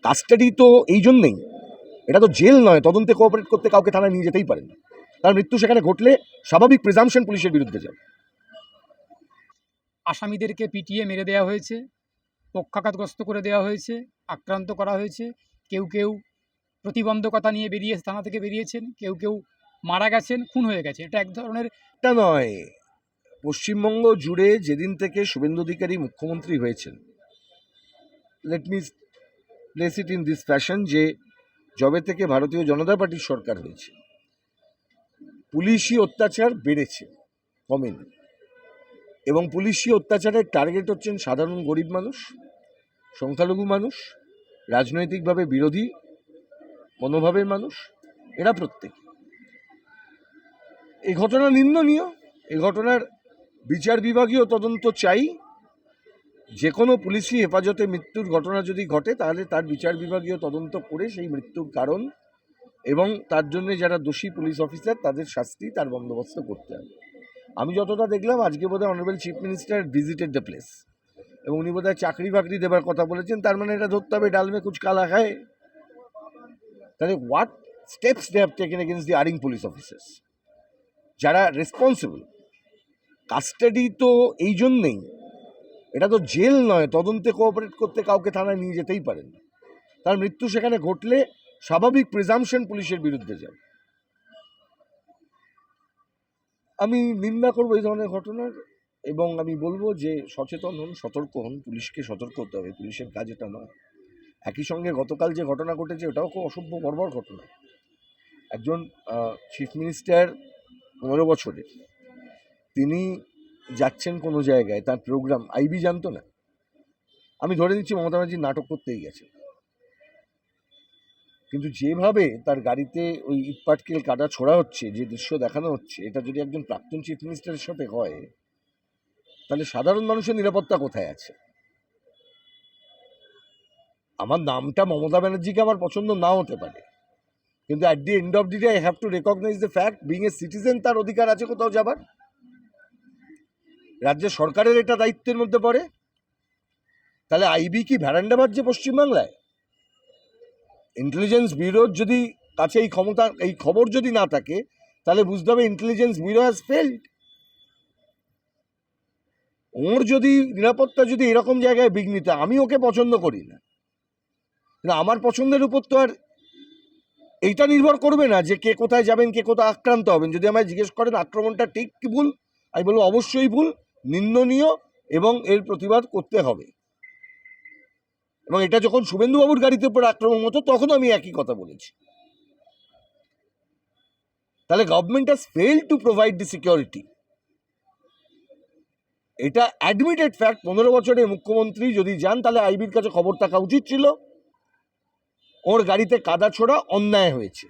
Custody তো এই জন্যেই, এটা তো জেল নয়, তদন্তে কোঅপারেট করতে কাউকে থানায় নিয়ে যেতেই পারেন না। তার মৃত্যু সেখানে ঘটলে স্বাভাবিক প্রিজাম্পশন পুলিশের বিরুদ্ধে যাবে। আসামিদেরকে পিটিয়ে মেরে দেওয়া হয়েছে, পক্ষাঘাতগ্রস্ত করে দেওয়া হয়েছে, আক্রান্ত করা হয়েছে। কেউ কেউ প্রতিবন্ধকতা নিয়ে বেরিয়ে থানা থেকে বেরিয়েছেন, কেউ কেউ মারা গেছেন, খুন হয়ে গেছে। এটা এক ধরনের এটা নয়, পশ্চিমবঙ্গ জুড়ে যেদিন থেকে শুভেন্দু অধিকারী মুখ্যমন্ত্রী হয়েছেন, let me place it in this fashion, যে যবে থেকে ভারতীয় জনতা পার্টির সরকার হয়েছে পুলিশি অত্যাচার বেড়েছে, কমেনি। এবং পুলিশি অত্যাচারের টার্গেট হচ্ছেন সাধারণ গরিব মানুষ, সংখ্যালঘু মানুষ, রাজনৈতিকভাবে বিরোধী মনোভাবের মানুষ, এরা প্রত্যেকে। এই ঘটনা নিন্দনীয়। এই ঘটনার বিচার বিভাগীয় তদন্ত চাই। যে কোনো পুলিশি হেফাজতে মৃত্যুর ঘটনা যদি ঘটে তাহলে তার বিচার বিভাগীয় তদন্ত করে সেই মৃত্যুর কারণ এবং তার জন্য যারা দোষী পুলিশ অফিসার তাদের শাস্তি, তার বন্দোবস্ত করতে হবে। আমি যতটা দেখলাম আজকে বোধহয় honourable chief minister visited the place, এবং উনি বোধহয় চাকরি বাকরি দেবার কথা বলেছেন। তার মানে এটা ধরতে হবে ডালমে কুচ কালা খায়। তাহলে what steps they have taken against the erring police officers যারা রেসপন্সিবল। কাস্টাডি তো এই জন্যেই, এটা তো জেল নয়, তদন্তে কোঅপারেট করতে কাউকে থানায় নিয়ে যেতেই পারেন না। তার মৃত্যু সেখানে ঘটলে স্বাভাবিক প্রিজাম্পশন পুলিশের বিরুদ্ধে যাবে। আমি নিন্দা করবো এই ধরনের ঘটনার, এবং আমি বলবো যে সচেতন হন, সতর্ক হন। পুলিশকে সতর্ক হতে হবে, পুলিশের কাজ এটা নয়। একই সঙ্গে গতকাল যে ঘটনা ঘটেছে ওটাও খুব অসভ্য বর্বর ঘটনা। একজন চিফ মিনিস্টার 15 বছরের, তিনি যাচ্ছেন কোনো জায়গায়, তার প্রোগ্রাম আইবি জানতো না। আমি ধরে নিচ্ছি মমতা ব্যানার্জি নাটক করতেই গেছে, কিন্তু যেভাবে তার গাড়িতে ওই ইটপাটকেল কাদা ছোড়া হচ্ছে, যে দৃশ্য দেখানো হচ্ছে, এটা যদি একজন প্রাক্তন চিফ মিনিস্টারের সাথে হয় তাহলে সাধারণ মানুষের নিরাপত্তা কোথায় আছে? আমার নামটা মমতা ব্যানার্জিকে আমার পছন্দ নাও হতে পারে, কিন্তু at the end of the day I have to recognise the fact, being a citizen তার অধিকার আছে কোথাও যাবার। রাজ্য সরকারের এটা দায়িত্বের মধ্যে পড়ে। তাহলে আইবি কি ভ্যারান্ডা বাজছে পশ্চিমবাংলায়? ইন্টেলিজেন্স ব্যুরোর যদি কাছে এই ক্ষমতা, এই খবর যদি না থাকে, তাহলে বুঝতে হবে ইন্টেলিজেন্স ব্যুরো হ্যাজ ফেল্ড। ওর যদি নিরাপত্তা যদি এরকম জায়গায় বিঘ্নিত, আমি ওকে পছন্দ করি না, কিন্তু আমার পছন্দের উপর তো আর এইটা নির্ভর করবে না যে কে কোথায় যাবেন, কে কোথায় আক্রান্ত হবেন। যদি আমায় জিজ্ঞেস করেন আক্রমণটা ঠিক কি ভুল, আমি বলবো অবশ্যই ভুল, নিন্দনীয়, এবং এর প্রতিবাদ করতে হবে। এবং এটা যখন শুভেন্দুবাবুর গাড়িতে উপর আক্রমণ হতো তখন আমি একই কথা বলেছি। তাহলে government has failed to provide the security, এটা অ্যাডমিটেড ফ্যাক্ট। 15 বছরের মুখ্যমন্ত্রী যদি যান তাহলে আইবির কাছে খবর থাকা উচিত ছিল। ওর গাড়িতে কাদা ছোড়া অন্যায় হয়েছে,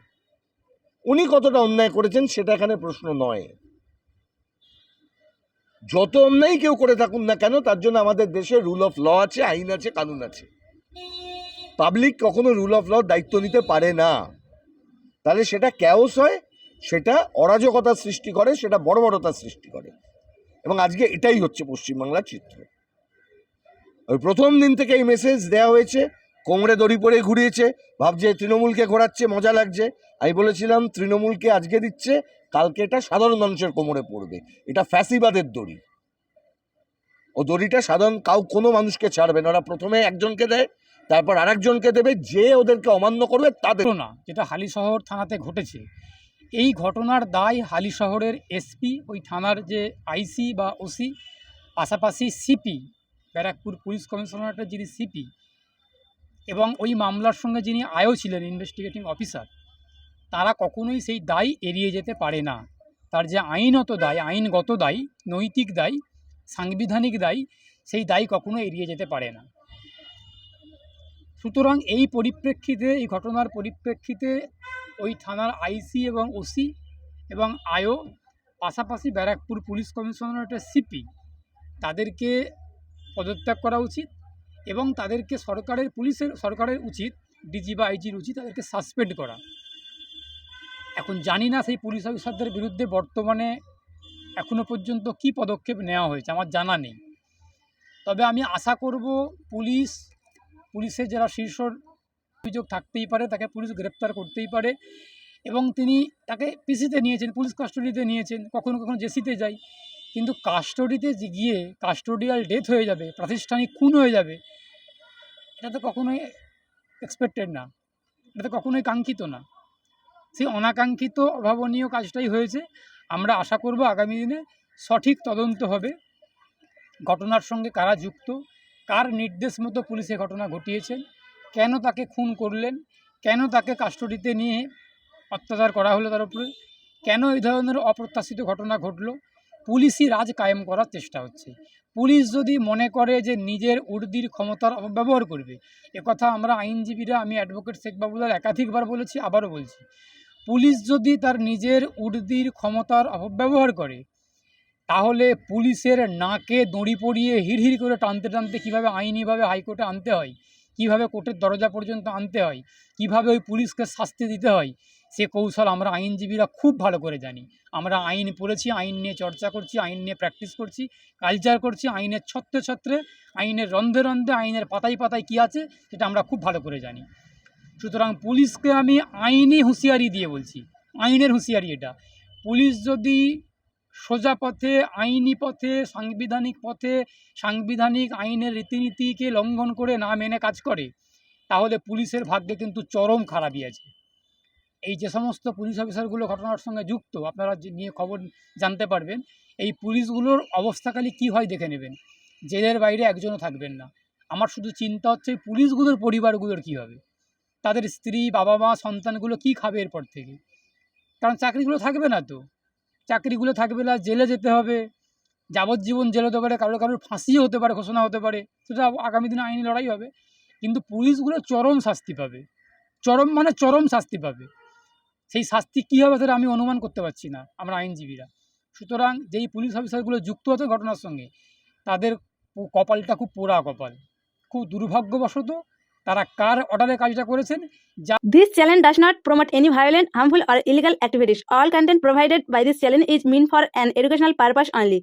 উনি কতটা অন্যায় করেছেন সেটা এখানে প্রশ্ন নয়। যত অন্যায় কেউ করে থাকুন না কেন, তার জন্য আমাদের দেশে রুল অফ ল আছে, আইন আছে, কানুন আছে। পাবলিক কখনো রুল অফ ল দায়িত্ব নিতে পারে না। তাহলে সেটা ক্যাওস হয়, সেটা অরাজকতার সৃষ্টি করে, সেটা বর্বরতার সৃষ্টি করে। এবং আজকে এটাই হচ্ছে পশ্চিমবাংলার চিত্র। ওই প্রথম দিন থেকে এই মেসেজ দেওয়া হয়েছে, কোমরে দড়ি পরে ঘুরিয়েছে, ভাবছে তৃণমূলকে ঘোরাচ্ছে, মজা লাগছে। আমি বলেছিলাম তৃণমূলকে আজকে দিচ্ছে, কালকে এটা সাধারণ মানুষের কোমরে পড়বে। এটা ফ্যাসিবাদের দড়ি। ও দড়িটা সাধারণ কোনো মানুষকে ছাড়বে না। ওরা প্রথমে একজনকে দেয়, তারপর আরেকজনকে দেবে, যে ওদেরকে অমান্য করবে তাদের। ঘটনা যেটা হালিশহর থানাতে ঘটেছে, এই ঘটনার দায় হালিশহরের এসপি, ওই থানার যে আইসি বা ওসি, পাশাপাশি সিপি, ব্যারাকপুর পুলিশ কমিশনারেটের যিনি সিপি, এবং ওই মামলার সঙ্গে যিনি আয়ও ছিলেন, ইনভেস্টিগেটিং অফিসার, তারা কখনোই সেই দায় এড়িয়ে যেতে পারে না। তার যে আইনত দায়, আইনগত দায়, নৈতিক দায়, সাংবিধানিক দায়, সেই দায় কখনো এড়িয়ে যেতে পারে না। সুতরাং এই পরিপ্রেক্ষিতে, এই ঘটনার পরিপ্রেক্ষিতে ওই থানার আইসি এবং ওসি এবং আয়ও, পাশাপাশি ব্যারাকপুর পুলিশ কমিশনারেটের সিপি, তাদেরকে পদত্যাগ করা উচিত, এবং তাদেরকে সরকারের উচিত, ডিজি বা আইজির উচিত তাদেরকে সাসপেন্ড করা। এখন জানি না সেই পুলিশ অফিসারদের বিরুদ্ধে বর্তমানে এখনো পর্যন্ত কী পদক্ষেপ নেওয়া হয়েছে, আমার জানা নেই। তবে আমি আশা করব পুলিশের যারা শীর্ষ অভিযোগ থাকতেই পারে, তাকে পুলিশ গ্রেপ্তার করতেই পারে, এবং তিনি তাকে পিসিতে নিয়েছেন, পুলিশ কাস্টডিতে নিয়েছেন, কখনো কখনো জেসিতে যায়। কিন্তু কাস্টডিতে গিয়ে কাস্টোডিয়াল ডেথ হয়ে যাবে, প্রাতিষ্ঠানিক খুন হয়ে যাবে, এটা তো কখনোই এক্সপেক্টেড না, এটা তো কখনোই কাঙ্ক্ষিত না। সেই অনাকাঙ্ক্ষিত অভাবনীয় কাজটাই হয়েছে। আমরা আশা করব আগামী দিনে সঠিক তদন্ত হবে, ঘটনার সঙ্গে কারা যুক্ত, কার নির্দেশ মতো পুলিশে ঘটনা ঘটিয়েছেন, কেন তাকে খুন করলেন, কেন তাকে কাস্টডিতে নিয়ে অত্যাচার করা হলো তার উপরে, কেন এই ধরনের অপ্রত্যাশিত ঘটনা ঘটলো। পুলিশই রাজ কায়েম করার চেষ্টা হচ্ছে। পুলিশ যদি মনে করে যে নিজের উর্দির ক্ষমতার অপব্যবহার করবে, একথা আমরা আইনজীবীরা, আমি অ্যাডভোকেট শেখ বাবুলাল একাধিকবার বলেছি, আবারও বলছি, পুলিশ যদি তার নিজের উর্দির ক্ষমতার অপব্যবহার করে, তাহলে পুলিশের নাকে দড়ি পরিয়ে হিড়হিড় করে টানতে টানতে কীভাবে আইনিভাবে হাইকোর্টে আনতে হয়, কীভাবে কোর্টের দরজা পর্যন্ত আনতে হয়, কীভাবে ওই পুলিশকে শাস্তি দিতে হয়, সে কৌশল আমরা আইনজীবীরা খুব ভালো করে জানি। আমরা আইন পড়েছি, আইন নিয়ে চর্চা করছি, আইন নিয়ে প্র্যাকটিস করছি, কালচার করছি, আইনের ছত্রে ছত্রে, আইনের রন্ধে রন্ধে, আইনের পাতায় পাতায় কী আছে সেটা আমরা খুব ভালো করে জানি। সুতরাং পুলিশকে আমি আইনি হুঁশিয়ারি দিয়ে বলছি, আইনের হুঁশিয়ারি এটা। পুলিশ যদি সোজা পথে, আইনি পথে, সাংবিধানিক পথে, সাংবিধানিক আইনের রীতিনীতিকে লঙ্ঘন করে না মেনে কাজ করে, তাহলে পুলিশের ভাগ্যে কিন্তু চরম খারাপই আছে। এই যে সমস্ত পুলিশ অফিসারগুলো ঘটনার সঙ্গে যুক্ত, আপনারা নিয়ে খবর জানতে পারবেন, এই পুলিশগুলোর অবস্থাকালী কী হয় দেখে নেবেন। জেলের বাইরে একজনও থাকবেন না। আমার শুধু চিন্তা হচ্ছে এই পুলিশগুলোর পরিবারগুলোর কী হবে, তাদের স্ত্রী, বাবা মা, সন্তানগুলো কী খাবে এরপর থেকে। কারণ চাকরিগুলো থাকবে না তো, চাকরিগুলো থাকবে না, জেলে যেতে হবে, যাবজ্জীবন জেল হতে পারে, কারোর কারোর ফাঁসিও হতে পারে, ঘোষণা হতে পারে, সেটা আগামী দিনে আইনি লড়াই হবে। কিন্তু পুলিশগুলো চরম শাস্তি পাবে, চরম মানে চরম শাস্তি পাবে। সেই শাস্তি কী হবে সেটা আমি অনুমান করতে পারছি না, আমরা আইনজীবীরা। সুতরাং যেই পুলিশ অফিসারগুলো যুক্ত হতো ঘটনার সঙ্গে, তাদের কপালটা খুব পোড়া কপাল, খুব দুর্ভাগ্যবশত তারা কার অর্ডারে কাজটা করেছেন। This channel does not promote any violent, harmful, or illegal activities. All content provided by this channel is meant for an educational purpose only.